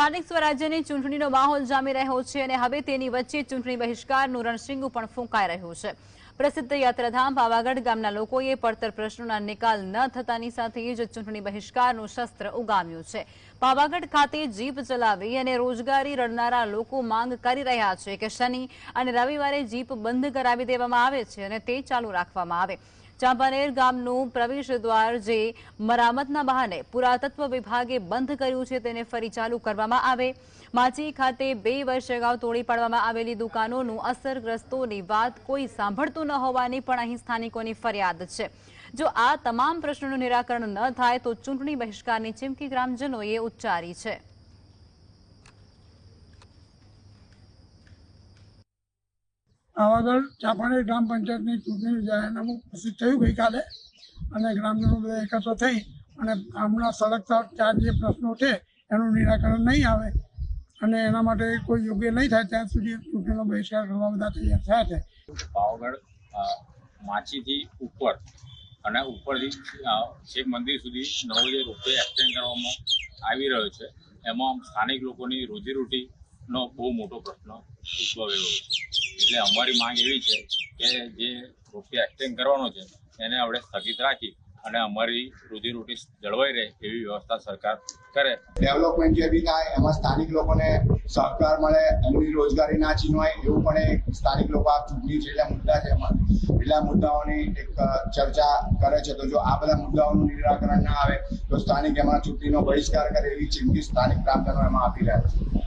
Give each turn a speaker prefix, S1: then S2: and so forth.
S1: સ્થાનિક સ્વરાજ્યની ચૂંટણીનો માહોલ જામી રહ્યો છે અને હવે તેની વચ્ચે ચૂંટણી બહિષ્કારનું રણશીંગું પણ ફૂંકાઈ રહ્યું છે। પ્રસિદ્ધ યાત્રાધામ પાવાગઢ ગામના લોકોએ પડતર પ્રશ્નોના નિકાલ ન થતાની સાથે જ ચૂંટણી બહિષ્કારનું શસ્ત્ર ઉગામ્યું છે। પાવાગઢ ખાતે જીપ ચલાવી અને રોજગારી રળનારા લોકો માંગ કરી રહ્યા છે કે શનિ અને રવિવારે જીપ બંધ કરાવી દેવામાં આવે છે અને તે ચાલુ રાખવામાં આવે। ચાંપાનેર ગામનું પ્રવેશ દ્વાર જે મરામતના બહાને પુરાતત્વ વિભાગે બંધ કર્યું છે તેને ફરી ચાલુ કરવામાં આવે। માચી ખાતે 2 વર્ષ અગાઉ તોડી પાડવામાં આવેલી દુકાનોનું અસરગ્રસ્તોની વાત કોઈ સાંભળતું ન હોવાની પણ અહીં સ્થાનિકોની ફરિયાદ છે। જો આ તમામ પ્રશ્નોનું નિરાકરણ ન થાય તો ચૂંટણી બહિષ્કારની ચીમકી ગ્રામજનોએ ઉચ્ચારી છે।
S2: પાવાગઢ ચાંપાનેર ગ્રામ પંચાયતની ચૂંટણીનું જાહેરનામું પ્રસિદ્ધ થયું ગઈકાલે અને ગ્રામજનો બધા એકત્ર થઈ અને ગામના સળગતા 4 જે પ્રશ્નો છે એનું નિરાકરણ નહીં આવે અને એના માટે કોઈ યોગ્ય નહીં થાય ત્યાં સુધી ચૂંટણીનો બહિષ્કાર કરવા બધા તૈયાર થયા છે।
S3: પાવાગઢ માચીથી ઉપર અને ઉપરથી છેક મંદિર સુધી નવો જે રોપવે એક્સટેન્ડ કરવામાં આવી રહ્યો છે એમાં સ્થાનિક લોકોની રોજીરોટીનો બહુ મોટો પ્રશ્ન ઉદ્ભવેલો છે। એટલે અમારી માંગ એવી છે કે જે રોપવે એક્સટેન્ડ કરવાનો છે એને આપણે સ્થગિત રાખી અને અમારી રોજીરોટી જળવાઈ રહે એવી વ્યવસ્થા સરકાર કરે।
S4: ડેવલપમેન્ટ જે બી થાય એમાં સ્થાનિક લોકોને સહકાર મળે, એમની રોજગારી ના છીનવાય એવું પણ એક સ્થાનિક લોકો આ ચૂંટણી જેટલા મુદ્દા છે એમાં એટલા મુદ્દાઓની એક ચર્ચા કરે છે। તો જો આ બધા મુદ્દાઓનું નિરાકરણ ના આવે તો સ્થાનિક એમાં ચૂંટણીનો બહિષ્કાર કરે એવી ચીમકી સ્થાનિક ગ્રામજનો એમાં આપી રહ્યા છે।